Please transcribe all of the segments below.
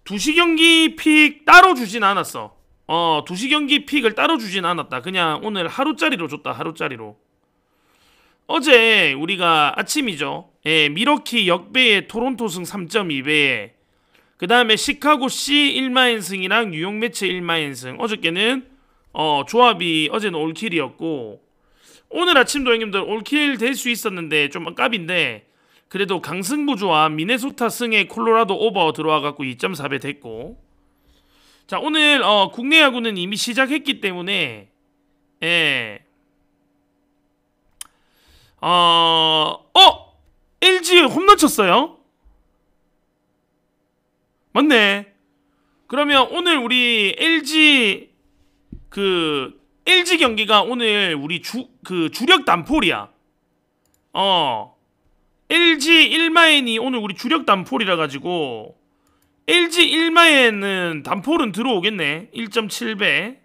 2시 경기 픽 따로 주진 않았어. 2시 경기 픽을 따로 주진 않았다. 그냥 오늘 하루짜리로 줬다. 하루짜리로. 어제 우리가 아침이죠. 예, 미러키 역배에 토론토 승 3.2배에 그 다음에 시카고 C 1마연승이랑 뉴욕 매치 1마연승. 어저께는 조합이 어제는 올킬이었고 오늘 아침도 형님들 올킬 될 수 있었는데 좀 아깝인데 그래도 강승부 조합 미네소타 승에 콜로라도 오버 들어와갖고 2.4배 됐고 자 오늘 국내 야구는 이미 시작했기 때문에 예. LG 홈런 쳤어요? 맞네. 그러면 오늘 우리 LG LG 경기가 오늘 우리 주력 단폴이야. LG 1마엔이 오늘 우리 주력 단폴이라 가지고 LG 1마엔은 단폴은 들어오겠네. 1.7배.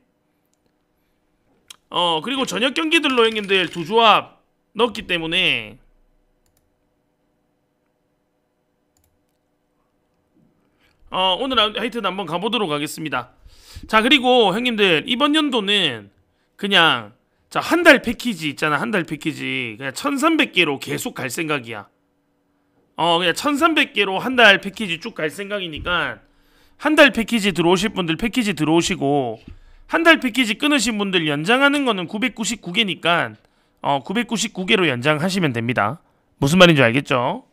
그리고 저녁 경기들로 형님들 두 조합 넣었기 때문에 오늘 하여튼 한번 가보도록 하겠습니다. 자 그리고 형님들 이번 연도는 그냥 자 한 달 패키지 있잖아. 한 달 패키지 그냥 1300개로 계속 갈 생각이야. 그냥 1300개로 한 달 패키지 쭉 갈 생각이니까 한 달 패키지 들어오실 분들 패키지 들어오시고 한 달 패키지 끊으신 분들 연장하는 거는 999개니까 999개로 연장하시면 됩니다. 무슨 말인지 알겠죠?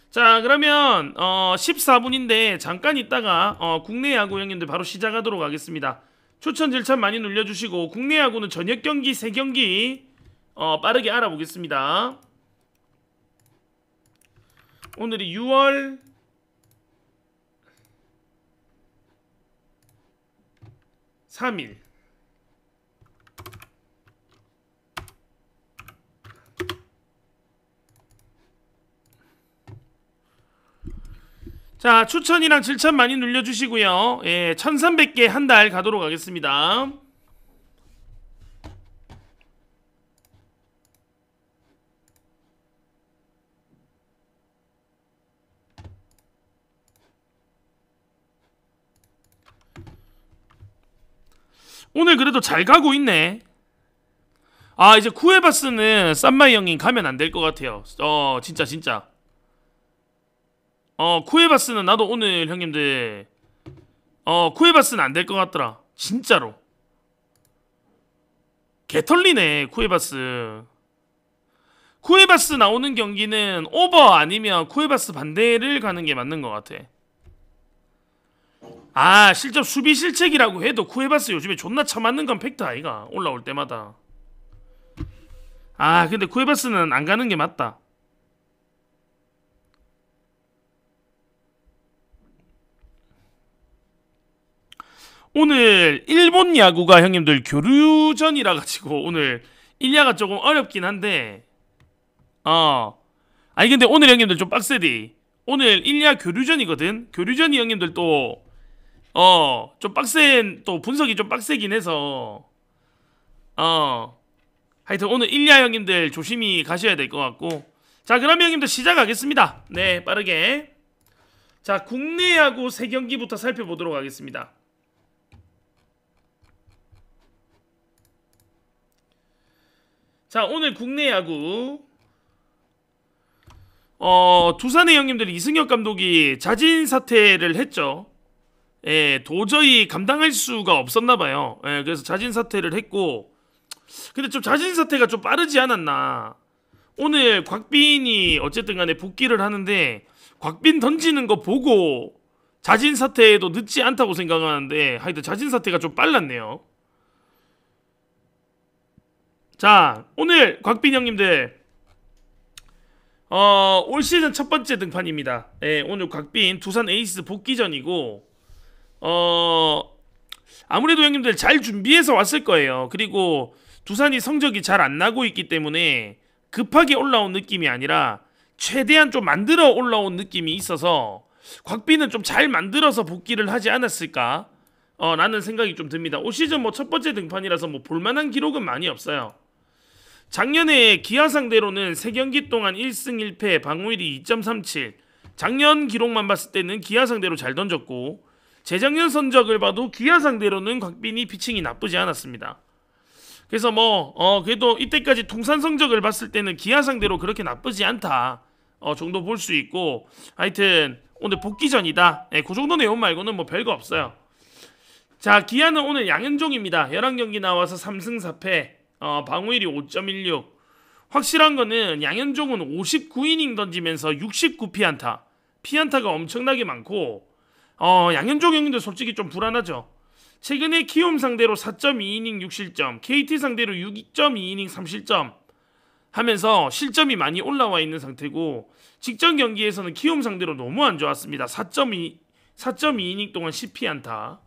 자 그러면 14분인데 잠깐 있다가 국내 야구 형님들 바로 시작하도록 하겠습니다. 추천 절차 많이 눌러주시고 국내 야구는 저녁 경기 3경기 빠르게 알아보겠습니다. 오늘이 6월 3일 자 추천이랑 질천 많이 눌러주시고요. 예, 1300개 한 달 가도록 하겠습니다. 오늘 그래도 잘 가고 있네. 이제 쿠에바스는 쌈마이 형님 가면 안 될 것 같아요. 진짜 쿠에바스는 나도 오늘 형님들 쿠에바스는 안 될 것 같더라. 진짜로 개털리네. 쿠에바스 나오는 경기는 오버 아니면 쿠에바스 반대를 가는 게 맞는 것 같아. 실점 수비 실책이라고 해도 쿠에바스 요즘에 존나 쳐맞는 건 팩트 아이가. 올라올 때마다. 근데 쿠에바스는 안 가는 게 맞다. 오늘 일본 야구가 형님들 교류전이라 가지고 오늘 일야가 조금 어렵긴 한데 근데 오늘 형님들 좀 빡세디. 오늘 일야 교류전이거든. 교류전이 형님들 또 좀 빡센 또 분석이 좀 빡세긴 해서 하여튼 오늘 일야 형님들 조심히 가셔야 될 것 같고 자 그러면 형님들 시작하겠습니다. 네 빠르게 자 국내 야구 3경기부터 살펴보도록 하겠습니다. 자 오늘 국내 야구 두산의 형님들 이승엽 감독이 자진 사퇴를 했죠. 예, 도저히 감당할 수가 없었나봐요. 예, 그래서 자진 사퇴를 했고 근데 좀 자진 사퇴가 좀 빠르지 않았나. 오늘 곽빈이 어쨌든 간에 복귀를 하는데 곽빈 던지는 거 보고 자진 사퇴도 늦지 않다고 생각하는데 하여튼 자진 사퇴가 좀 빨랐네요. 자 오늘 곽빈 형님들 올 시즌 첫 번째 등판입니다. 예, 오늘 곽빈 두산 에이스 복귀전이고 아무래도 형님들 잘 준비해서 왔을 거예요. 그리고 두산이 성적이 잘 안 나고 있기 때문에 급하게 올라온 느낌이 아니라 최대한 좀 만들어 올라온 느낌이 있어서 곽빈은 좀 잘 만들어서 복귀를 하지 않았을까 라는 생각이 좀 듭니다. 올 시즌 뭐 첫 번째 등판이라서 뭐 볼만한 기록은 많이 없어요. 작년에 기아 상대로는 3경기 동안 1승 1패 방어율이 2.37 작년 기록만 봤을 때는 기아 상대로 잘 던졌고 재작년 성적을 봐도 기아 상대로는 곽빈이 피칭이 나쁘지 않았습니다. 그래서 그래도 이때까지 통산 성적을 봤을 때는 기아 상대로 그렇게 나쁘지 않다 정도 볼 수 있고, 하여튼 오늘 복귀전이다. 그 정도 내용 말고는 뭐 별거 없어요. 자, 기아는 오늘 양현종입니다. 11경기 나와서 3승 4패, 방어율이 5.16. 확실한 거는 양현종은 59이닝 던지면서 69피안타, 피안타가 엄청나게 많고, 양현종 형님도 솔직히 좀 불안하죠. 최근에 키움 상대로 4.2이닝 6실점, KT 상대로 6.2이닝 3실점 하면서 실점이 많이 올라와 있는 상태고, 직전 경기에서는 키움 상대로 너무 안 좋았습니다. 4.2이닝 동안 10피안타.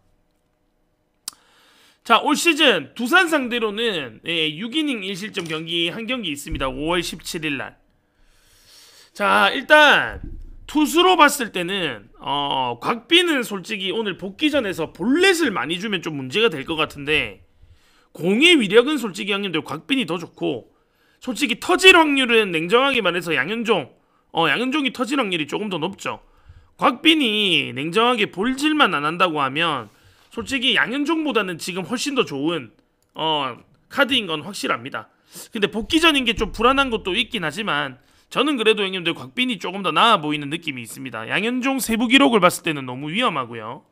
자, 올 시즌 두산 상대로는 6이닝 1실점 경기 한 경기 있습니다. 5월 17일 날. 자, 일단 투수로 봤을 때는 곽빈은 솔직히 오늘 복귀전에서 볼넷을 많이 주면 좀 문제가 될 것 같은데, 공의 위력은 솔직히 형님들 곽빈이 더 좋고, 솔직히 터질 확률은 냉정하게 말해서 양현종이 터질 확률이 조금 더 높죠. 곽빈이 냉정하게 볼질만 안 한다고 하면 솔직히 양현종보다는 지금 훨씬 더 좋은 카드인 건 확실합니다. 근데 복귀전인 게 좀 불안한 것도 있긴 하지만, 저는 그래도 형님들 곽빈이 조금 더 나아 보이는 느낌이 있습니다. 양현종 세부 기록을 봤을 때는 너무 위험하고요.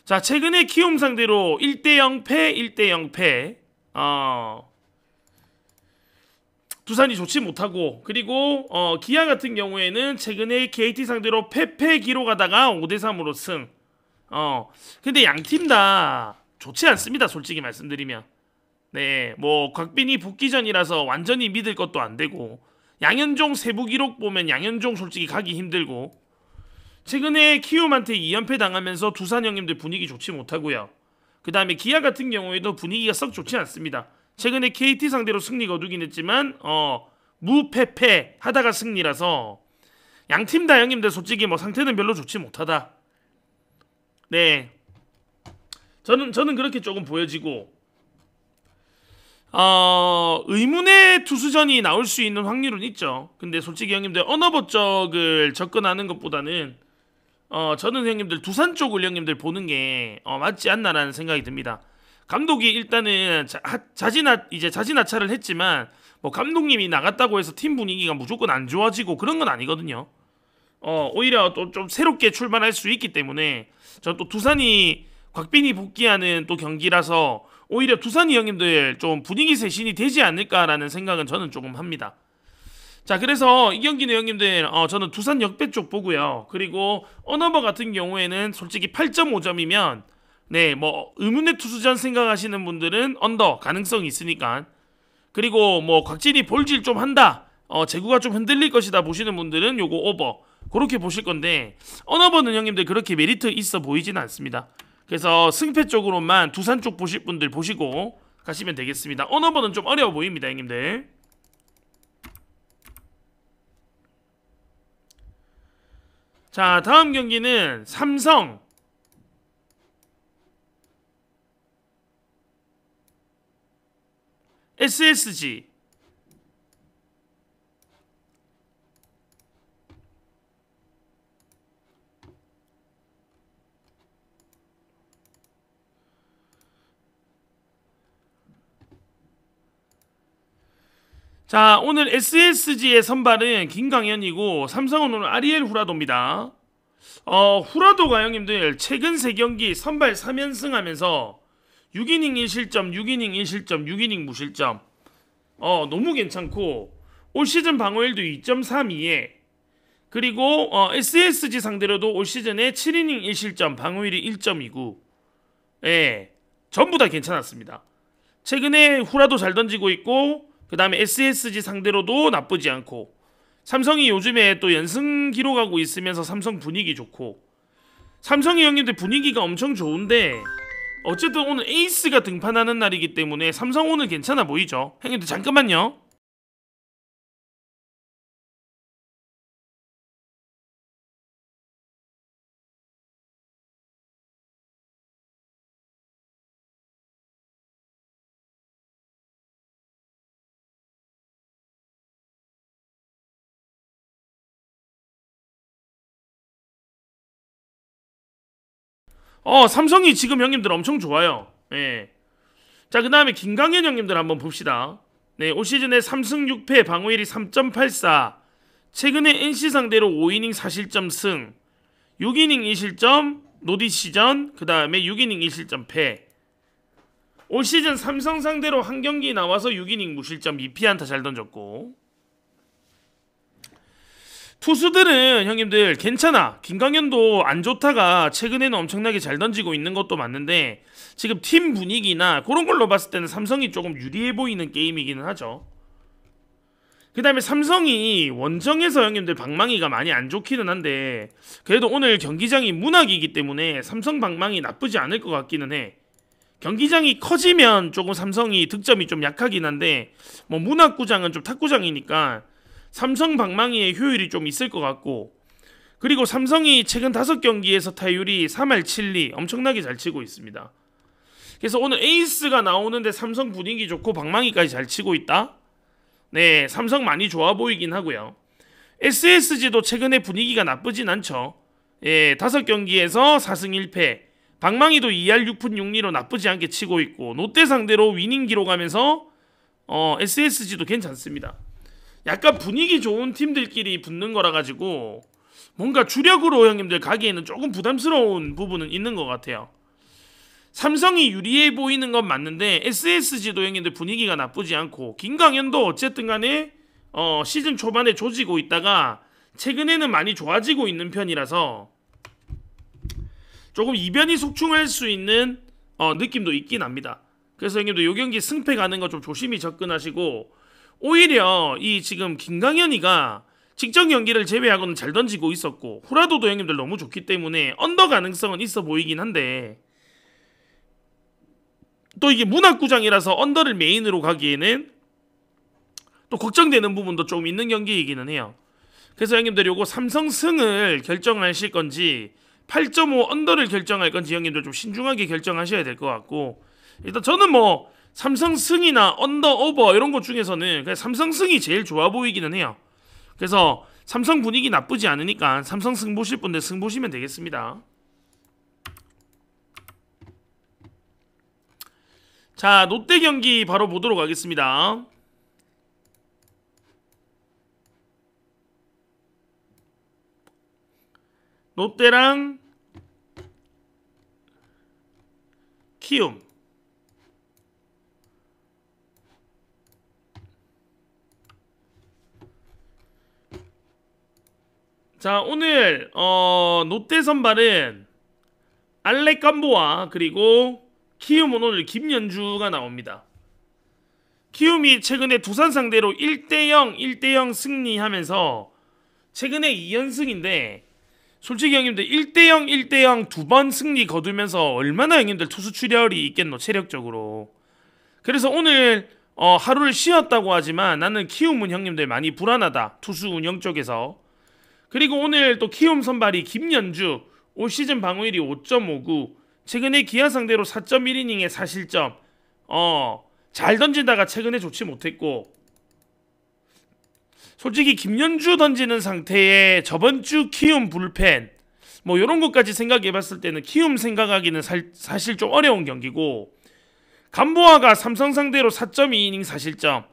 자, 최근에 키움 상대로 1대0패 1대0패 두산이 좋지 못하고, 그리고 기아 같은 경우에는 최근에 KT 상대로 패패 기록하다가 5대3으로 승. 근데 양팀 다 좋지 않습니다, 솔직히 말씀드리면. 네, 뭐 곽빈이 복귀전이라서 완전히 믿을 것도 안 되고, 양현종 세부 기록 보면 양현종 솔직히 가기 힘들고, 최근에 키움한테 2연패 당하면서 두산 형님들 분위기 좋지 못하고요. 그 다음에 기아 같은 경우에도 분위기가 썩 좋지 않습니다. 최근에 KT 상대로 승리 거두긴 했지만 무패패 하다가 승리라서 양팀 다 형님들 솔직히 뭐 상태는 별로 좋지 못하다. 네, 저는 그렇게 조금 보여지고, 의문의 투수전이 나올 수 있는 확률은 있죠. 근데 솔직히 형님들 언어버 쪽을 접근하는 것보다는 저는 형님들 두산 쪽을 형님들 보는 게 맞지 않나라는 생각이 듭니다. 감독이 일단은 자진하차를 했지만, 뭐 감독님이 나갔다고 해서 팀 분위기가 무조건 안 좋아지고 그런 건 아니거든요. 오히려 또 좀 새롭게 출발할 수 있기 때문에, 저 또 두산이 곽빈이 복귀하는 또 경기라서 오히려 두산이 형님들 좀 분위기 쇄신이 되지 않을까라는 생각은 저는 조금 합니다. 자, 그래서 이 경기는 형님들 저는 두산 역배 쪽 보고요. 그리고 언어버 같은 경우에는 솔직히 8.5점이면 네, 뭐 의문의 투수전 생각하시는 분들은 언더 가능성이 있으니까, 그리고 뭐 곽진이 볼질 좀 한다, 제구가 좀 흔들릴 것이다 보시는 분들은 요거 오버, 그렇게 보실 건데, 언어버는 형님들 그렇게 메리트 있어 보이지는 않습니다. 그래서 승패 쪽으로만 두산 쪽 보실 분들 보시고 가시면 되겠습니다. 언어버는 좀 어려워 보입니다, 형님들. 자, 다음 경기는 삼성 SSG. 자, 오늘 SSG의 선발은 김광현이고, 삼성은 오늘 아리엘 후라도입니다. 후라도가 형님들 최근 3경기 선발 3연승 하면서 6이닝 1실점, 6이닝 1실점, 6이닝 무실점. 너무 괜찮고, 올 시즌 방어율도 2.32에, 그리고 SSG 상대로도 올 시즌에 7이닝 1실점, 방어율이 1.29. 예, 전부 다 괜찮았습니다. 최근에 후라도 잘 던지고 있고, 그 다음에 SSG 상대로도 나쁘지 않고, 삼성이 요즘에 또 연승 기록하고 있으면서 삼성 분위기 좋고, 삼성이 형님들 분위기가 엄청 좋은데, 어쨌든 오늘 에이스가 등판하는 날이기 때문에 삼성 오늘 괜찮아 보이죠? 형님들 잠깐만요. 삼성이 지금 형님들 엄청 좋아요. 예. 자, 그 다음에 김강현 형님들 한번 봅시다. 네, 올 시즌에 3승 6패, 방어율이 3.84. 최근에 NC 상대로 5이닝 4실점 승, 6이닝 2실점, 노디시전, 그 다음에 6이닝 1실점 패. 올 시즌 삼성 상대로 한 경기 나와서 6이닝 무실점 2피안타 잘 던졌고, 투수들은 형님들 괜찮아. 김강현도 안 좋다가 최근에는 엄청나게 잘 던지고 있는 것도 맞는데 지금 팀 분위기나 그런 걸로 봤을 때는 삼성이 조금 유리해 보이는 게임이기는 하죠. 그 다음에 삼성이 원정에서 형님들 방망이가 많이 안 좋기는 한데 그래도 오늘 경기장이 문학이기 때문에 삼성 방망이 나쁘지 않을 것 같기는 해. 경기장이 커지면 조금 삼성이 득점이 좀 약하긴 한데 뭐 문학구장은 좀 탁구장이니까 삼성 방망이의 효율이 좀 있을 것 같고, 그리고 삼성이 최근 5경기에서 타율이 3할 7리 엄청나게 잘 치고 있습니다. 그래서 오늘 에이스가 나오는데 삼성 분위기 좋고 방망이까지 잘 치고 있다? 네, 삼성 많이 좋아 보이긴 하고요. SSG도 최근에 분위기가 나쁘진 않죠. 예, 5경기에서 4승 1패, 방망이도 2할 6푼 6리로 나쁘지 않게 치고 있고, 롯데 상대로 위닝 기록하면서 SSG도 괜찮습니다. 약간 분위기 좋은 팀들끼리 붙는 거라 가지고 뭔가 주력으로 형님들 가기에는 조금 부담스러운 부분은 있는 것 같아요. 삼성이 유리해 보이는 건 맞는데 SSG도 형님들 분위기가 나쁘지 않고, 김강현도 어쨌든 간에 시즌 초반에 조지고 있다가 최근에는 많이 좋아지고 있는 편이라서 조금 이변이 속충할 수 있는 느낌도 있긴 합니다. 그래서 형님들 요 경기 승패 가는 거 좀 조심히 접근하시고, 오히려 이 지금 김강현이가 직전 경기를 제외하고는 잘 던지고 있었고 후라도도 형님들 너무 좋기 때문에 언더 가능성은 있어 보이긴 한데, 또 이게 문학구장이라서 언더를 메인으로 가기에는 또 걱정되는 부분도 좀 있는 경기이기는 해요. 그래서 형님들 요거 삼성 승을 결정하실 건지 8.5 언더를 결정할 건지 형님들 좀 신중하게 결정하셔야 될 것 같고, 일단 저는 뭐 삼성 승이나 언더 오버 이런 것 중에서는 그냥 삼성 승이 제일 좋아 보이기는 해요. 그래서 삼성 분위기 나쁘지 않으니까 삼성 승 보실 분들 승 보시면 되겠습니다. 자, 롯데 경기 바로 보도록 하겠습니다. 롯데랑 키움. 자, 오늘 롯데 선발은 알렉 감보와 그리고 키움은 오늘 김연주가 나옵니다. 키움이 최근에 두산 상대로 1대0 1대0 승리하면서 최근에 2연승인데, 솔직히 형님들 1대0 1대0 두 번 승리 거두면서 얼마나 형님들 투수 출혈이 있겠노, 체력적으로. 그래서 오늘 하루를 쉬었다고 하지만 나는 키움은 형님들 많이 불안하다, 투수 운영 쪽에서. 그리고 오늘 또 키움 선발이 김연주, 올 시즌 방어율이 5.59, 최근에 기아 상대로 4.1이닝에 4실점. 잘 던지다가 최근에 좋지 못했고, 솔직히 김연주 던지는 상태에 저번 주 키움 불펜 뭐 이런 것까지 생각해봤을 때는 키움 생각하기는 사실 좀 어려운 경기고, 감보아가 삼성 상대로 4.2이닝 4실점.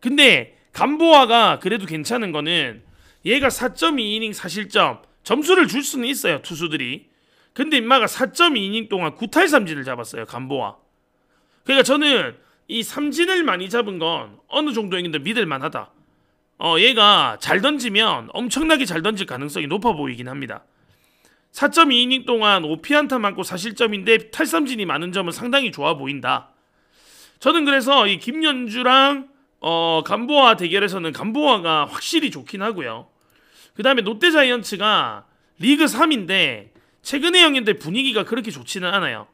근데 감보아가 그래도 괜찮은 거는 얘가 4.2이닝 4실점 점수를 줄 수는 있어요, 투수들이. 근데 임마가 4.2이닝 동안 9탈삼진을 잡았어요, 감보아. 그러니까 저는 이 삼진을 많이 잡은 건 어느 정도인데 믿을만하다. 얘가 잘 던지면 엄청나게 잘 던질 가능성이 높아 보이긴 합니다. 4.2이닝 동안 5피안타 맞고 4실점인데 탈삼진이 많은 점은 상당히 좋아 보인다. 저는 그래서 이 김연주랑 감보아 대결에서는 감보아가 확실히 좋긴 하고요. 그 다음에 롯데자이언츠가 리그 3인데 최근에 형님들 분위기가 그렇게 좋지는 않아요.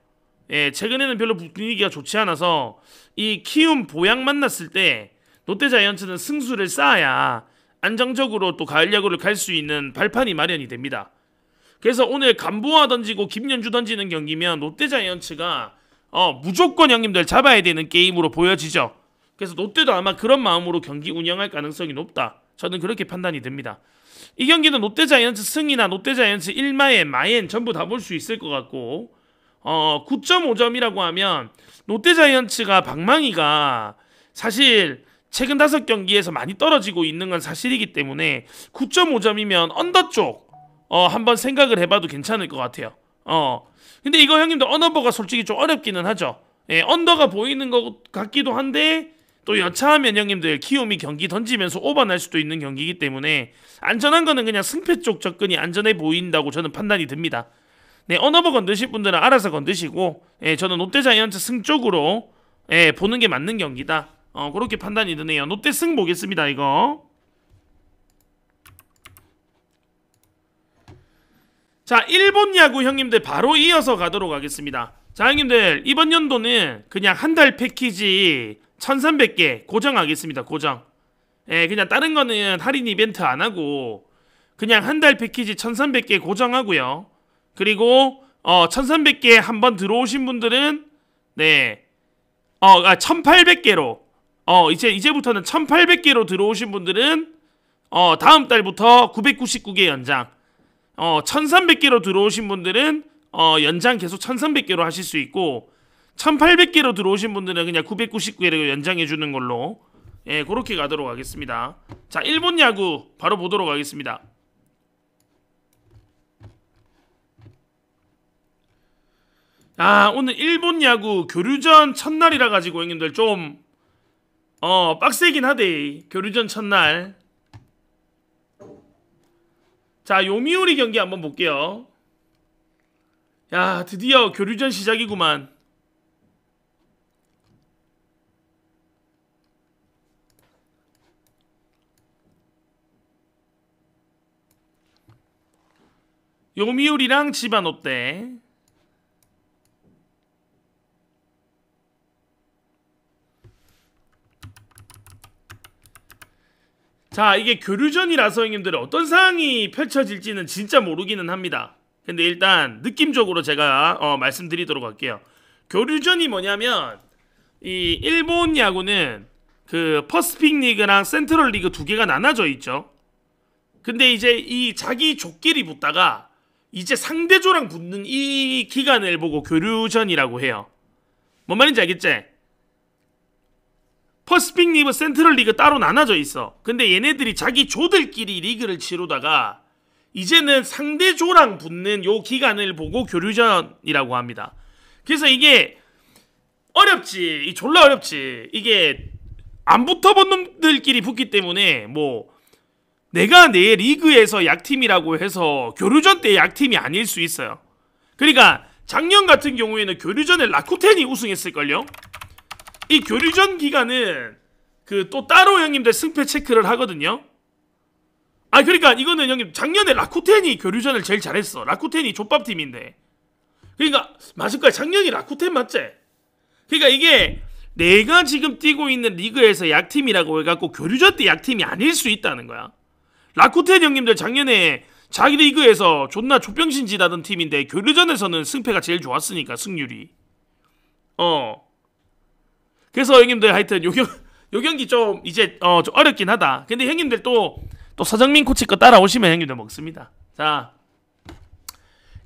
예, 최근에는 별로 분위기가 좋지 않아서 이 키움 보양 만났을 때 롯데자이언츠는 승수를 쌓아야 안정적으로 또 가을 야구를 갈 수 있는 발판이 마련이 됩니다. 그래서 오늘 감보아 던지고 김연주 던지는 경기면 롯데자이언츠가 무조건 형님들 잡아야 되는 게임으로 보여지죠. 그래서 롯데도 아마 그런 마음으로 경기 운영할 가능성이 높다. 저는 그렇게 판단이 됩니다. 이 경기는 롯데자이언츠 승이나 롯데자이언츠 1마엔, 마엔 전부 다 볼 수 있을 것 같고 9.5점이라고 하면 롯데자이언츠가 방망이가 사실 최근 5경기에서 많이 떨어지고 있는 건 사실이기 때문에 9.5점이면 언더 쪽 한번 생각을 해봐도 괜찮을 것 같아요. 근데 이거 형님들 언어버가 솔직히 좀 어렵기는 하죠. 예, 언더가 보이는 것 같기도 한데 또 여차하면 형님들 키움이 경기 던지면서 오버날 수도 있는 경기이기 때문에 안전한 거는 그냥 승패 쪽 접근이 안전해 보인다고 저는 판단이 듭니다. 네, 언어버 건드실 분들은 알아서 건드시고 저는 롯데자이언츠 승 쪽으로 보는 게 맞는 경기다. 그렇게 판단이 드네요. 롯데 승 보겠습니다. 이거 자, 일본 야구 형님들 바로 이어서 가도록 하겠습니다. 자, 형님들 이번 연도는 그냥 한 달 패키지 1300개 고정하겠습니다. 고정. 그냥 다른 거는 할인 이벤트 안 하고 그냥 한 달 패키지 1300개 고정하고요. 그리고 1300개 한번 들어오신 분들은 1800개로 이제부터는 1800개로 들어오신 분들은 다음 달부터 999개 연장, 1300개로 들어오신 분들은 연장 계속 1300개로 하실 수 있고 1800개로 들어오신 분들은 그냥 999개로 연장해 주는 걸로 그렇게 가도록 하겠습니다. 자, 일본 야구 바로 보도록 하겠습니다. 오늘 일본 야구 교류전 첫날이라 가지고 형님들 좀 빡세긴 하대. 교류전 첫날. 자, 요미우리 경기 한번 볼게요. 야, 드디어 교류전 시작이구만. 요미우리랑 지바롯데. 자, 이게 교류전이라서 형님들 어떤 상황이 펼쳐질지는 진짜 모르기는 합니다. 근데 일단 느낌적으로 제가 말씀드리도록 할게요. 교류전이 뭐냐면 이 일본 야구는 그 퍼스픽 리그랑 센트럴 리그 두 개가 나눠져 있죠. 근데 이제 이 자기 족끼리 붙다가 이제 상대조랑 붙는 이 기간을 보고 교류전이라고 해요. 뭔 말인지 알겠지? 퍼스픽 리그, 센트럴 리그 따로 나눠져 있어. 근데 얘네들이 자기 조들끼리 리그를 치르다가 이제는 상대조랑 붙는 요 기간을 보고 교류전이라고 합니다. 그래서 이게 어렵지. 이 졸라 어렵지. 이게 안 붙어본 놈들끼리 붙기 때문에 뭐 내가 내 리그에서 약팀이라고 해서 교류전 때 약팀이 아닐 수 있어요. 그러니까 작년 같은 경우에는 교류전에 라쿠텐이 우승했을걸요? 이 교류전 기간은 그 또 따로 형님들 승패 체크를 하거든요. 그러니까 이거는 형님 작년에 라쿠텐이 교류전을 제일 잘했어. 라쿠텐이 족밥팀인데. 그러니까 맞을 거야. 작년이 라쿠텐 맞지? 그러니까 이게 내가 지금 뛰고 있는 리그에서 약팀이라고 해갖고 교류전 때 약팀이 아닐 수 있다는 거야. 라쿠텐 형님들 작년에 자기 리그에서 존나 족병신지다던 팀인데 교류전에서는 승패가 제일 좋았으니까 승률이. 그래서 형님들 하여튼 요 경기 좀 이제 좀 어렵긴 하다. 근데 형님들 또 서정민 코치 거 따라오시면 형님들 먹습니다. 자,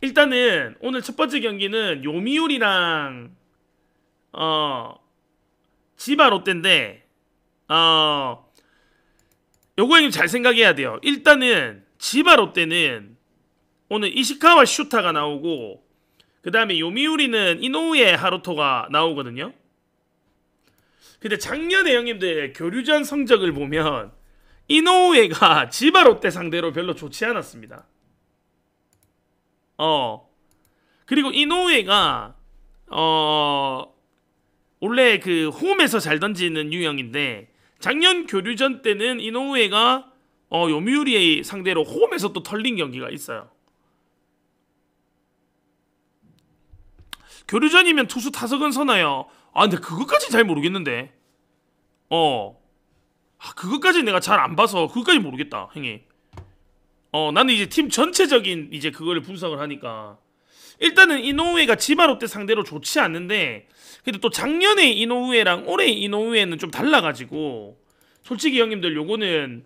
일단은 오늘 첫 번째 경기는 요미우리랑 지바 롯데인데 요거 형님 잘 생각해야 돼요. 일단은 지바 롯데는 오늘 이시카와 슈타가 나오고 그 다음에 요미우리는 이노우에 하루토가 나오거든요. 근데 작년에 형님들 교류전 성적을 보면 이노우에가 지바 롯데 상대로 별로 좋지 않았습니다. 그리고 이노우에가 원래 그 홈에서 잘 던지는 유형인데 작년 교류전 때는 이노우에가 요미우리 상대로 홈에서 또 털린 경기가 있어요. 교류전이면 투수 타석은 서나요? 근데 그것까지 잘 모르겠는데. 그것까지 내가 잘 안 봐서 그것까지 모르겠다, 형님. 나는 이제 팀 전체적인 이제 그걸 분석을 하니까 일단은 이노우에가 지바 롯데 상대로 좋지 않는데 근데 또 작년에 이노우에랑 올해 이노우에는 좀 달라가지고 솔직히 형님들 요거는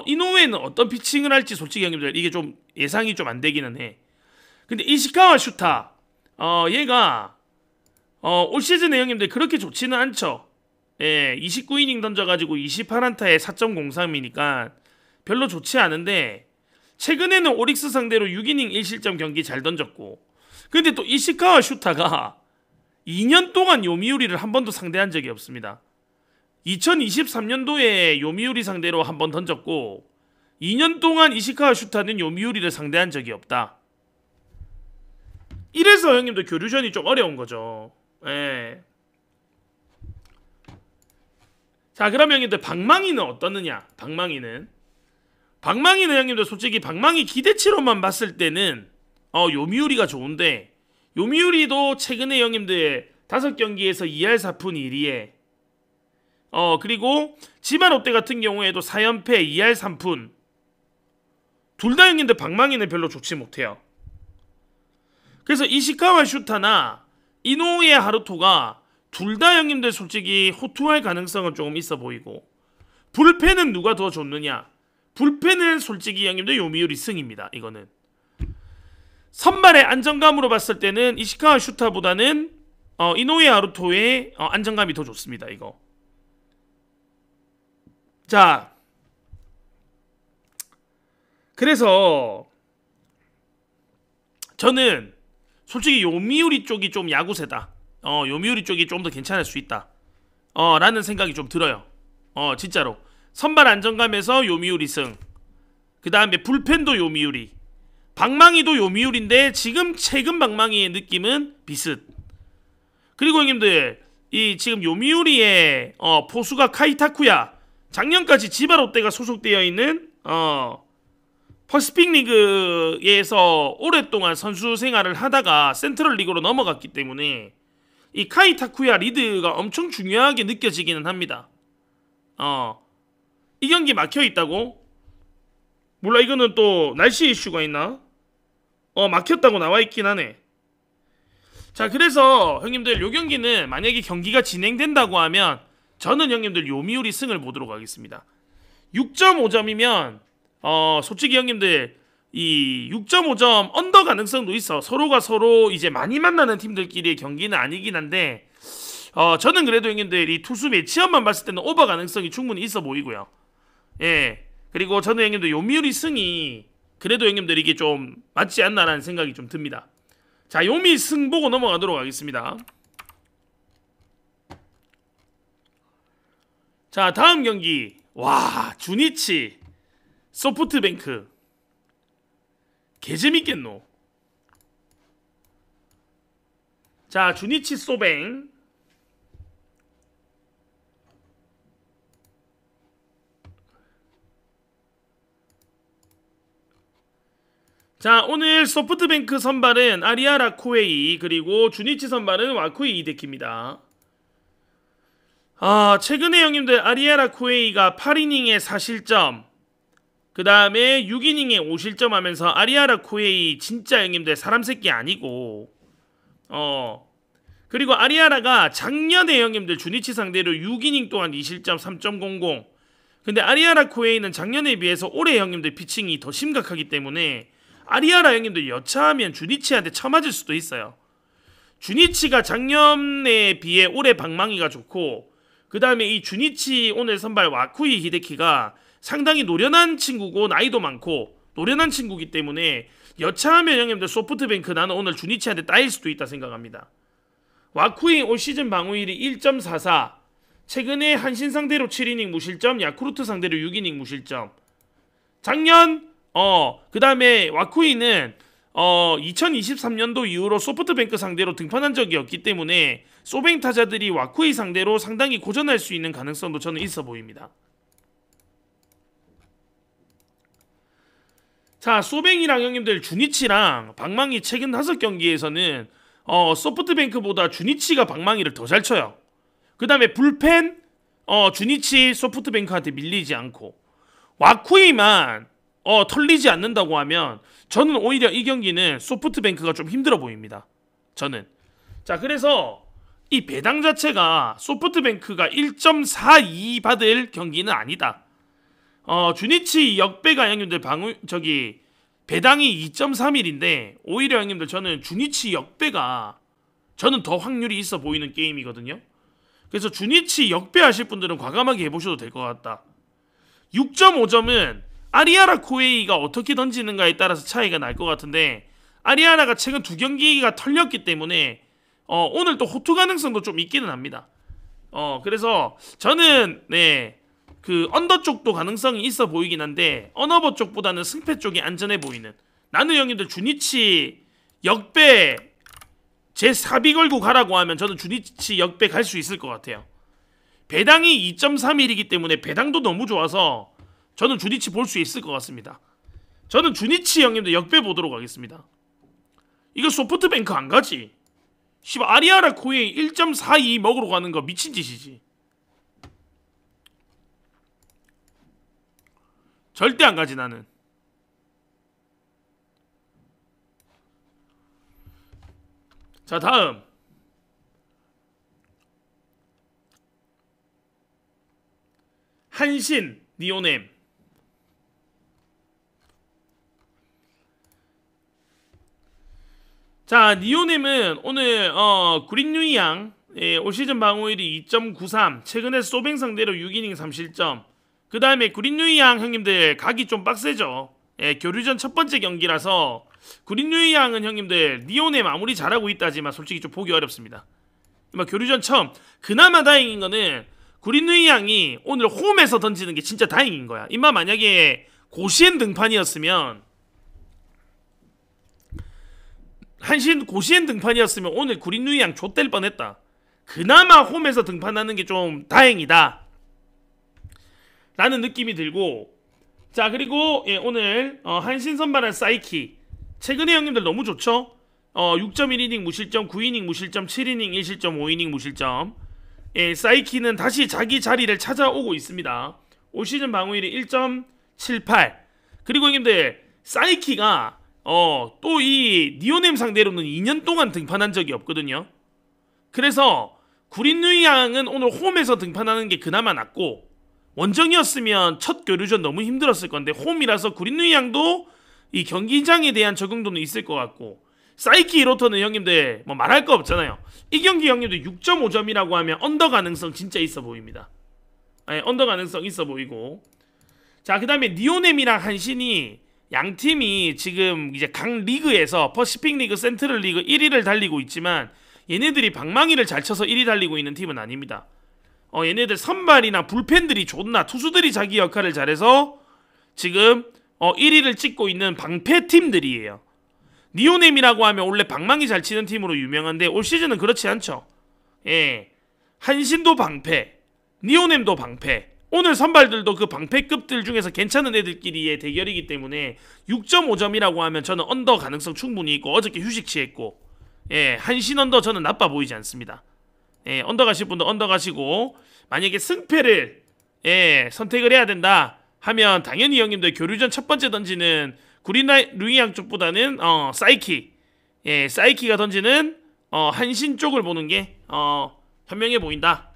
이노우에는 어떤 피칭을 할지 솔직히 형님들 이게 좀 예상이 좀 안 되기는 해. 근데 이시카와 슈타 얘가 올 시즌에 형님들 그렇게 좋지는 않죠. 예, 29이닝 던져가지고 28안타에 4.03이니까 별로 좋지 않은데 최근에는 오릭스 상대로 6이닝 1실점 경기 잘 던졌고 근데 또 이시카와 슈타가 2년 동안 요미우리를 한 번도 상대한 적이 없습니다. 2023년도에 요미우리 상대로 한 번 던졌고 2년 동안 이시카와 슈타는 요미우리를 상대한 적이 없다. 이래서 형님들 교류전이 좀 어려운 거죠. 예. 자, 그럼 형님들 방망이는 어떠느냐? 방망이는 형님들 솔직히 방망이 기대치로만 봤을 때는 요미우리가 좋은데 요미우리도 최근에 형님들 5경기에서 2할 4푼 1리에 그리고 지바 롯데 같은 경우에도 4연패 2할 3푼 둘 다 형님들 방망이는 별로 좋지 못해요. 그래서 이시카와 슈타나 이노우에 하루토가 둘 다 형님들 솔직히 호투할 가능성은 조금 있어 보이고 불펜은 누가 더 좋느냐? 불펜은 솔직히 형님들 요미우리 승입니다. 이거는 선발의 안정감으로 봤을 때는 이시카와 슈타보다는 이노우에 하루토의 안정감이 더 좋습니다. 이거. 자, 그래서 저는 솔직히 요미우리 쪽이 좀 야구세다. 요미우리 쪽이 좀 더 괜찮을 수 있다. 라는 생각이 좀 들어요. 진짜로. 선발 안정감에서 요미우리 승. 그 다음에 불펜도 요미우리. 방망이도 요미우리인데 지금 최근 방망이의 느낌은 비슷. 그리고 형님들 이 지금 요미우리의 포수가 카이타쿠야. 작년까지 지바 롯데가 소속되어 있는 퍼시픽 리그에서 오랫동안 선수 생활을 하다가 센트럴 리그로 넘어갔기 때문에 이 카이타쿠야 리드가 엄청 중요하게 느껴지기는 합니다. 이 경기 막혀 있다고? 몰라, 이거는 또 날씨 이슈가 있나? 막혔다고 나와 있긴 하네. 자, 그래서 형님들 요 경기는 만약에 경기가 진행된다고 하면 저는 형님들 요미우리 승을 보도록 하겠습니다. 6.5점이면 솔직히 형님들 이 6.5점 언더 가능성도 있어. 서로가 서로 이제 많이 만나는 팀들끼리의 경기는 아니긴 한데 저는 그래도 형님들 이 투수 매치업만 봤을 때는 오버 가능성이 충분히 있어 보이고요. 예. 그리고 저는 형님들 요미우리 승이 그래도 형님들 이게 좀 맞지 않나라는 생각이 좀 듭니다. 자, 요미 승 보고 넘어가도록 하겠습니다. 자, 다음 경기. 와, 주니치 소프트뱅크 개재밌겠노. 자, 주니치 소뱅. 자, 오늘 소프트뱅크 선발은 아리아라 코에이 그리고 주니치 선발은 와쿠이 이데키입니다. 최근에 형님들 아리아라 코에이가 8이닝에 4실점 그 다음에 6이닝에 5실점 하면서 아리아라 코에이 진짜 형님들 사람 새끼 아니고 그리고 아리아라가 작년에 형님들 주니치 상대로 6이닝 동안 2실점 3.00 근데 아리아라 코에이는 작년에 비해서 올해 형님들 피칭이 더 심각하기 때문에 아리아라 형님들 여차하면 주니치한테 쳐맞을 수도 있어요. 주니치가 작년에 비해 올해 방망이가 좋고 그 다음에 이 주니치 오늘 선발 와쿠이 히데키가 상당히 노련한 친구고 나이도 많고 노련한 친구기 때문에 여차하면 형님들 소프트뱅크 나는 오늘 주니치한테 따일 수도 있다 생각합니다. 와쿠이 올 시즌 방어율이 1.44 최근에 한신 상대로 7이닝 무실점 야쿠르트 상대로 6이닝 무실점 작년 그 다음에 와쿠이는 2023년도 이후로 소프트뱅크 상대로 등판한 적이 없기 때문에 소뱅 타자들이 와쿠이 상대로 상당히 고전할 수 있는 가능성도 저는 있어 보입니다. 자, 소뱅이랑 형님들 주니치랑 방망이 최근 5경기에서는 소프트뱅크보다 주니치가 방망이를 더 잘 쳐요. 그 다음에 불펜 주니치 소프트뱅크한테 밀리지 않고 와쿠이만 털리지 않는다고 하면 저는 오히려 이 경기는 소프트뱅크가 좀 힘들어 보입니다. 저는. 자, 그래서 이 배당 자체가 소프트뱅크가 1.42 받을 경기는 아니다. 주니치 역배가 형님들 배당이 2.31인데 오히려 형님들 저는 주니치 역배가 저는 더 확률이 있어 보이는 게임이거든요. 그래서 주니치 역배 하실 분들은 과감하게 해보셔도 될 것 같다. 6.5점은 아리아나 코에이가 어떻게 던지는가에 따라서 차이가 날 것 같은데 아리아나가 최근 2경기가 털렸기 때문에 오늘 또 호투 가능성도 좀 있기는 합니다. 그래서 저는 그 언더 쪽도 가능성이 있어 보이긴 한데 언어버 쪽보다는 승패 쪽이 안전해 보이는, 나는 형님들 주니치 역배 제 사비 걸고 가라고 하면 저는 주니치 역배 갈 수 있을 것 같아요. 배당이 2.31이기 때문에 배당도 너무 좋아서 저는 주니치 볼 수 있을 것 같습니다. 저는 주니치 형님들 역배 보도록 하겠습니다. 이거 소프트뱅크 안 가지? 아리아나 코에 1.42 먹으러 가는 거 미친 짓이지. 절대 안 가지 나는. 자, 다음 한신 니오넴. 자, 니오넴은 오늘 구린유이양 올 시즌 방어율이 2.93, 최근에 소뱅 상대로 6이닝 3실점. 그 다음에 구린유이양 형님들 각이 좀 빡세죠. 교류전 첫 번째 경기라서 구린유이양은 형님들 니오넴 아무리 잘하고 있다지만 솔직히 좀 보기 어렵습니다. 교류전 처음. 그나마 다행인 거는 구린유이양이 오늘 홈에서 던지는 게 진짜 다행인 거야. 임마 만약에 고시엔 등판이었으면 한신 고시엔 등판이었으면 오늘 구린유이양 좆될 뻔했다. 그나마 홈에서 등판하는 게 좀 다행이다 라는 느낌이 들고, 자 그리고 오늘 한신 선발한 사이키 최근에 형님들 너무 좋죠. 6.1이닝 무실점, 9이닝 무실점, 7이닝 1실점, 5이닝 무실점. 사이키는 다시 자기 자리를 찾아오고 있습니다. 올 시즌 방어율이 1.78. 그리고 형님들 사이키가 또 이 니오넴 상대로는 2년 동안 등판한 적이 없거든요. 그래서 구린누이양은 오늘 홈에서 등판하는 게 그나마 낫고, 원정이었으면 첫 교류전 너무 힘들었을 건데 홈이라서 구린누이양도 이 경기장에 대한 적응도는 있을 것 같고, 사이키 히로토는 형님들 뭐 말할 거 없잖아요. 이 경기 형님들 6.5점이라고 하면 언더 가능성 진짜 있어 보입니다. 언더 가능성 있어 보이고, 자 그 다음에 니오넴이랑 한신이 양팀이 지금 이제 각 리그에서 퍼시픽 리그, 센트럴 리그 1위를 달리고 있지만 얘네들이 방망이를 잘 쳐서 1위 달리고 있는 팀은 아닙니다. 얘네들 선발이나 불펜들이 존나, 투수들이 자기 역할을 잘해서 지금 1위를 찍고 있는 방패 팀들이에요. 니오넴이라고 하면 원래 방망이 잘 치는 팀으로 유명한데 올 시즌은 그렇지 않죠. 한신도 방패, 니오넴도 방패. 오늘 선발들도 그 방패급들 중에서 괜찮은 애들끼리의 대결이기 때문에 6.5점이라고 하면 저는 언더 가능성 충분히 있고, 어저께 휴식 취했고 한신 언더 저는 나빠 보이지 않습니다. 언더 가실 분도 언더 가시고, 만약에 승패를 선택을 해야 된다 하면 당연히 형님들 교류전 첫 번째 던지는 구린루이양 쪽보다는 사이키, 사이키가 던지는 한신 쪽을 보는 게 현명해 보인다.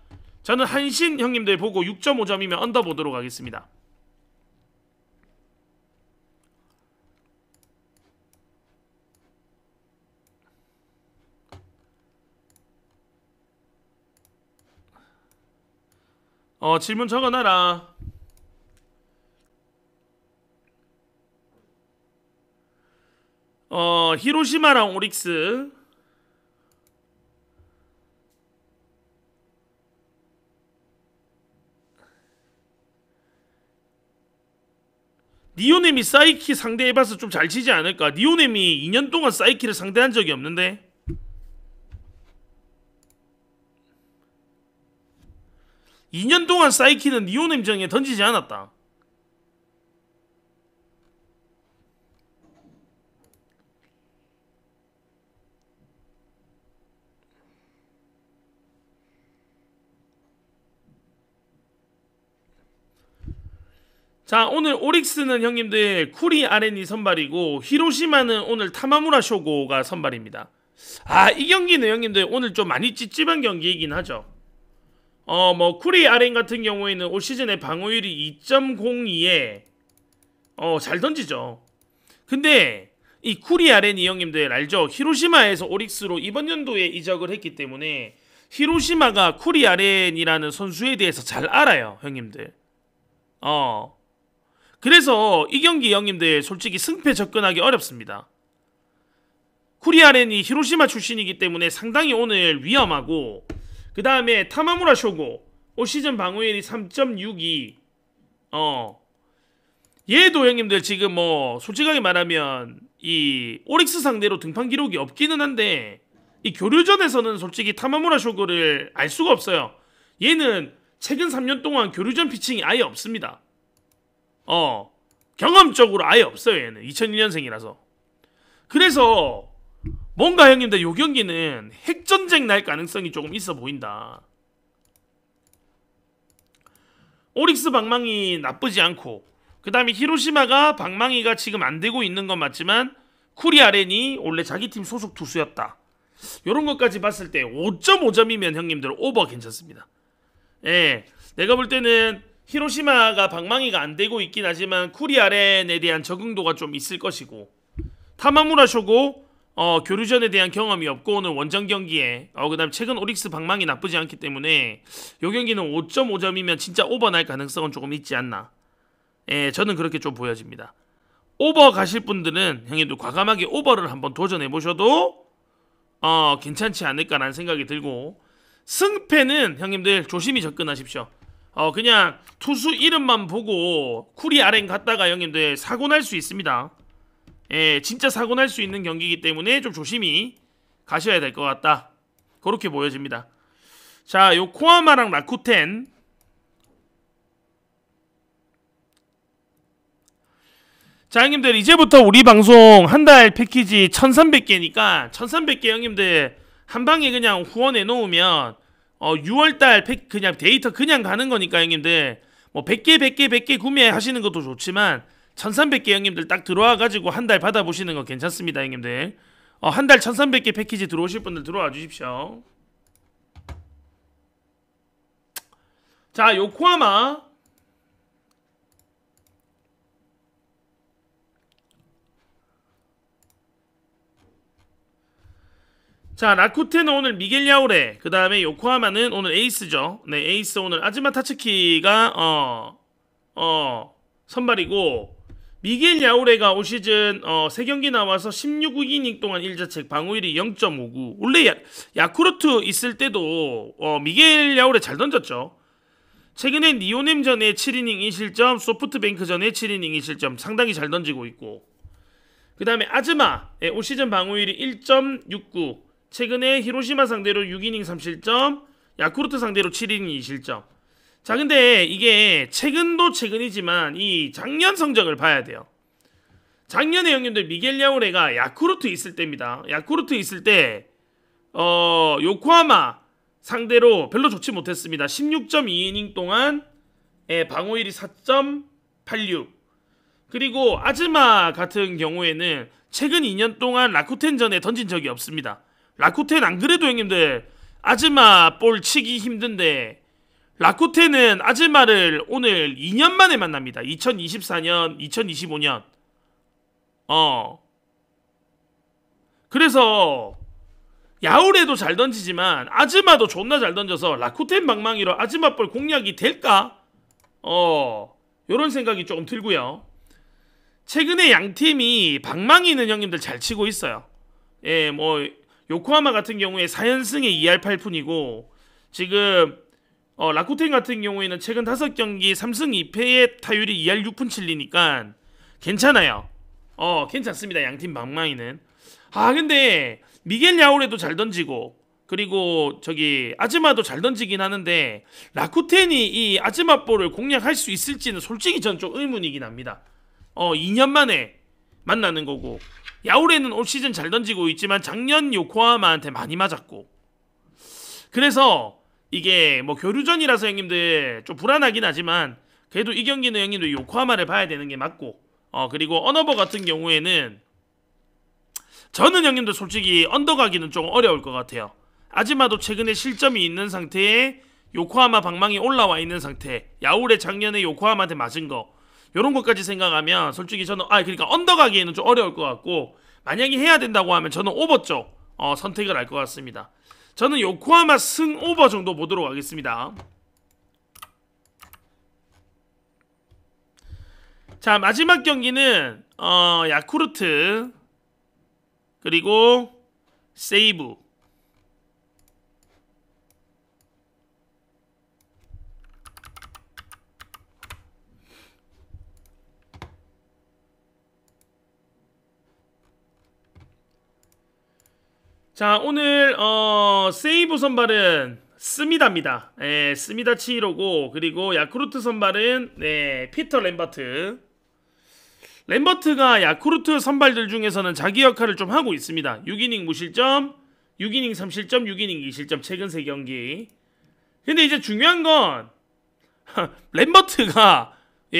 저는 한신 형님들 보고 6.5점이면 언더 보도록 하겠습니다. 질문 적어놔라. 히로시마랑 오릭스. 니오넴이 사이키 상대해봐서 좀 잘 치지 않을까? 니오넴이 2년 동안 사이키를 상대한 적이 없는데 2년 동안 사이키는 니오넴정에 던지지 않았다. 자 오늘 오릭스는 형님들 쿠리 아렌이 선발이고, 히로시마는 오늘 타마무라 쇼고가 선발입니다. 이 경기는 형님들 오늘 좀 많이 찝찝한 경기이긴 하죠. 뭐 쿠리 아렌 같은 경우에는 올 시즌에 방어율이 2.02에 잘 던지죠. 근데 이 쿠리 아렌이 형님들 알죠? 히로시마에서 오릭스로 이번 연도에 이적을 했기 때문에 히로시마가 쿠리 아렌이라는 선수에 대해서 잘 알아요, 형님들. 그래서 이 경기 형님들 솔직히 승패 접근하기 어렵습니다. 쿠리 아렌이 히로시마 출신이기 때문에 상당히 오늘 위험하고, 그 다음에 타마무라 쇼고 올 시즌 방어율이 3.62. 얘도 형님들 지금 뭐 솔직하게 말하면 이 오릭스 상대로 등판 기록이 없기는 한데, 이 교류전에서는 솔직히 타마무라 쇼고를 알 수가 없어요. 얘는 최근 3년 동안 교류전 피칭이 아예 없습니다. 경험적으로 아예 없어요. 얘는 2001년생이라서. 그래서 뭔가 형님들 요 경기는 핵전쟁 날 가능성이 조금 있어 보인다. 오릭스 방망이 나쁘지 않고, 그 다음에 히로시마가 방망이가 지금 안 되고 있는 건 맞지만 쿠리 아렌이 원래 자기 팀 소속 투수였다. 요런 것까지 봤을 때 5.5점이면 형님들 오버 괜찮습니다. 예, 내가 볼 때는 히로시마가 방망이가 안 되고 있긴 하지만 쿠리 아렌에 대한 적응도가 좀 있을 것이고, 타마무라 쇼고 교류전에 대한 경험이 없고 오늘 원정 경기에 그 다음 최근 오릭스 방망이 나쁘지 않기 때문에 요 경기는 5.5점이면 진짜 오버 날 가능성은 조금 있지 않나. 예, 저는 그렇게 좀 보여집니다. 오버 가실 분들은 형님들 과감하게 오버를 한번 도전해 보셔도 괜찮지 않을까라는 생각이 들고, 승패는 형님들 조심히 접근하십시오. 그냥 투수 이름만 보고 쿠리 아렌 갔다가 형님들 사고 날 수 있습니다. 예, 진짜 사고 날 수 있는 경기이기 때문에 좀 조심히 가셔야 될 것 같다. 그렇게 보여집니다. 자, 요 코아마랑 라쿠텐. 자, 형님들 이제부터 우리 방송 한 달 패키지 1300개니까 1300개 형님들 한 방에 그냥 후원해 놓으면 6월달 그냥 데이터 그냥 가는 거니까 형님들 뭐 100개 구매하시는 것도 좋지만 1300개 형님들 딱 들어와 가지고 한 달 받아보시는 거 괜찮습니다, 형님들. 한 달 1300개 패키지 들어오실 분들 들어와 주십시오. 자, 요코하마. 자, 라쿠텐은 오늘 미겔 야오레, 그 다음에 요코하마는 오늘 에이스죠. 네, 에이스 오늘 아즈마 타츠키가 선발이고, 미겔 야오레가 올 시즌 3경기 나와서 16이닝 동안 1자책 방어율이 0.59. 원래 야쿠르트 있을 때도 미겔 야오레 잘 던졌죠. 최근에 니오넴전에 7이닝 2실점, 소프트뱅크전에 7이닝 2실점 상당히 잘 던지고 있고, 그 다음에 아즈마 올 시즌 방어율이 1.69. 최근에 히로시마 상대로 6이닝 3실점, 야쿠르트 상대로 7이닝 2실점. 자, 근데 이게 최근도 최근이지만 이 작년 성적을 봐야 돼요. 작년에 형님들 미겔 야오레가 야쿠르트 있을 때입니다. 야쿠르트 있을 때 요코하마 상대로 별로 좋지 못했습니다. 16.2이닝 동안 방어율이 4.86. 그리고 아즈마 같은 경우에는 최근 2년 동안 라쿠텐전에 던진 적이 없습니다. 라쿠텐 안 그래도 형님들 아즈마 볼 치기 힘든데, 라쿠텐은 아즈마를 오늘 2년 만에 만납니다. 2024년, 2025년. 그래서 야오레도 잘 던지지만 아즈마도 존나 잘 던져서 라쿠텐 방망이로 아즈마 볼 공략이 될까? 요런 생각이 조금 들고요. 최근에 양팀이 방망이는 형님들 잘 치고 있어요. 예, 뭐 요코하마 같은 경우에 4연승에 2할 8푼이고, 지금 라쿠텐 같은 경우에는 최근 5경기 3승 2패의 타율이 2할 6푼 7리니까 괜찮아요. 괜찮습니다, 양팀 방망이는. 근데 미겔 야오레도 잘 던지고, 그리고 저기 아즈마도 잘 던지긴 하는데 라쿠텐이 이 아즈마 볼을 공략할 수 있을지는 솔직히 전 좀 의문이긴 합니다. 2년 만에 만나는 거고, 야오레는 올 시즌 잘 던지고 있지만 작년 요코하마한테 많이 맞았고, 그래서 이게 뭐 교류전이라서 형님들 좀 불안하긴 하지만 그래도 이 경기는 형님들 요코하마를 봐야 되는 게 맞고, 그리고 언어버 같은 경우에는 저는 형님들 솔직히 언더 가기는 좀 어려울 것 같아요. 아즈마도 최근에 실점이 있는 상태에 요코하마 방망이 올라와 있는 상태, 야울의 작년에 요코하마한테 맞은 거, 요런 것까지 생각하면 솔직히 저는 그러니까 언더 가기에는 좀 어려울 것 같고, 만약에 해야 된다고 하면 저는 오버 쪽 선택을 할 것 같습니다. 저는 요코하마 승 오버 정도 보도록 하겠습니다. 자, 마지막 경기는 야쿠르트 그리고 세이브. 자, 오늘 세이브 선발은 스미다입니다. 스미다 치히로고, 그리고 야쿠르트 선발은 피터 램버트. 램버트가 야쿠르트 선발들 중에서는 자기 역할을 좀 하고 있습니다. 6이닝 무실점, 6이닝 3실점, 6이닝 2실점 최근 3경기. 근데 이제 중요한 건 램버트가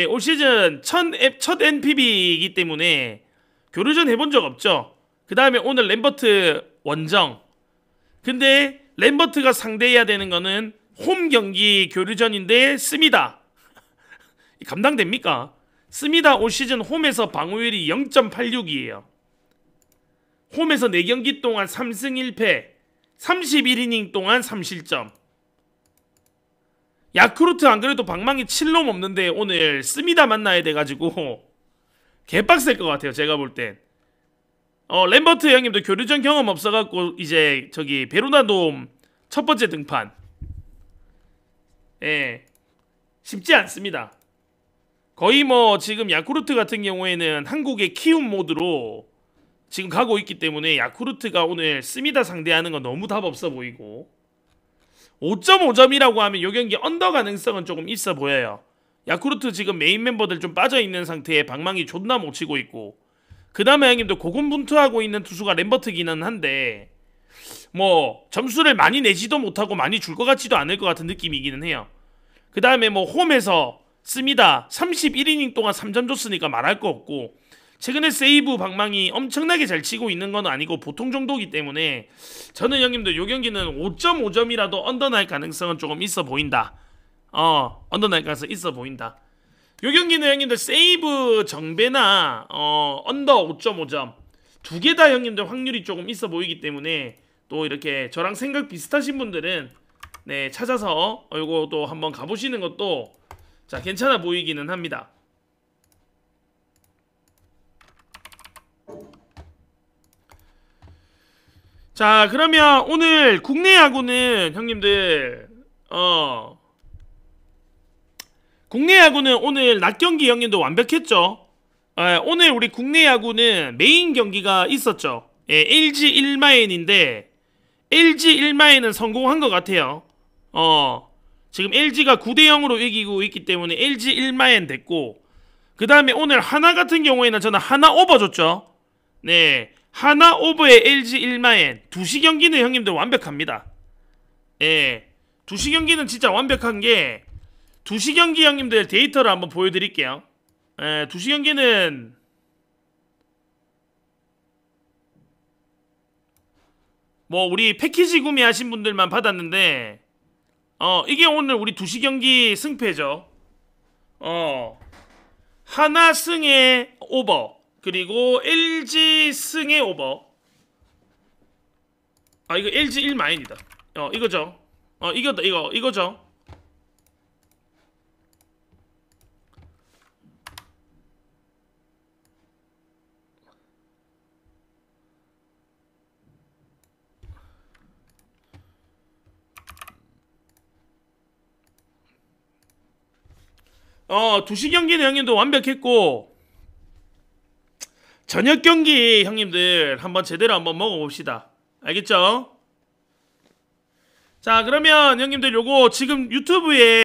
올 시즌 첫 NPB이기 때문에 교류전 해본 적 없죠. 그 다음에 오늘 램버트 원정. 근데 램버트가 상대해야 되는 거는 홈 경기 교류전인데 스미다. 감당됩니까? 스미다 올 시즌 홈에서 방어율이 0.86이에요. 홈에서 4경기 동안 3승 1패, 31이닝 동안 3실점. 야쿠르트 안 그래도 방망이 7놈 없는데 오늘 스미다 만나야 돼가지고 개빡셀 것 같아요, 제가 볼 땐. 램버트 형님도 교류전 경험 없어갖고 이제 저기 베로나돔 첫 번째 등판. 쉽지 않습니다. 거의 뭐 지금 야쿠르트 같은 경우에는 한국의 키움 모드로 지금 가고 있기 때문에 야쿠르트가 오늘 스미다 상대하는 건 너무 답 없어 보이고, 5.5점이라고 하면 요 경기 언더 가능성은 조금 있어 보여요. 야쿠르트 지금 메인 멤버들 좀 빠져있는 상태에 방망이 존나 못 치고 있고, 그 다음에 형님도 고군분투하고 있는 투수가 램버트기는 한데 뭐 점수를 많이 내지도 못하고 많이 줄 것 같지도 않을 것 같은 느낌이기는 해요. 그 다음에 뭐 홈에서 스미다 31이닝 동안 3점 줬으니까 말할 거 없고, 최근에 세이브 방망이 엄청나게 잘 치고 있는 건 아니고 보통 정도이기 때문에 저는 형님들 요 경기는 5.5점이라도 언더 날 가능성은 조금 있어 보인다. 언더 날 가능성 있어 보인다. 요 경기는 형님들 세이브 정배나 언더 5.5점 두 개 다 형님들 확률이 조금 있어 보이기 때문에, 또 이렇게 저랑 생각 비슷하신 분들은 찾아서 요것도 한번 가보시는 것도 자 괜찮아 보이기는 합니다. 자, 그러면 오늘 국내 야구는 형님들 국내 야구는 오늘 낮 경기 형님도 완벽했죠. 오늘 우리 국내 야구는 메인 경기가 있었죠. LG 일마엔인데 LG 일마엔은 성공한 것 같아요. 지금 LG가 9대0으로 이기고 있기 때문에 LG 일마엔 됐고, 그 다음에 오늘 하나 같은 경우에는 저는 하나 오버 줬죠. 하나 오버의 LG 일마엔 2시 경기는 형님들 완벽합니다. 2시 경기는 진짜 완벽한 게, 2시 경기 형님들 데이터를 한번 보여드릴게요. 2시 경기는 뭐 우리 패키지 구매하신 분들만 받았는데 이게 오늘 우리 2시 경기 승패죠. 하나 승의 오버, 그리고 LG 승의 오버. 이거 LG 1마인이다. 이거죠. 이거죠. 두시 경기는 형님도 완벽했고, 저녁 경기 형님들 한번 제대로 한번 먹어봅시다. 알겠죠? 자, 그러면 형님들 요거 지금 유튜브에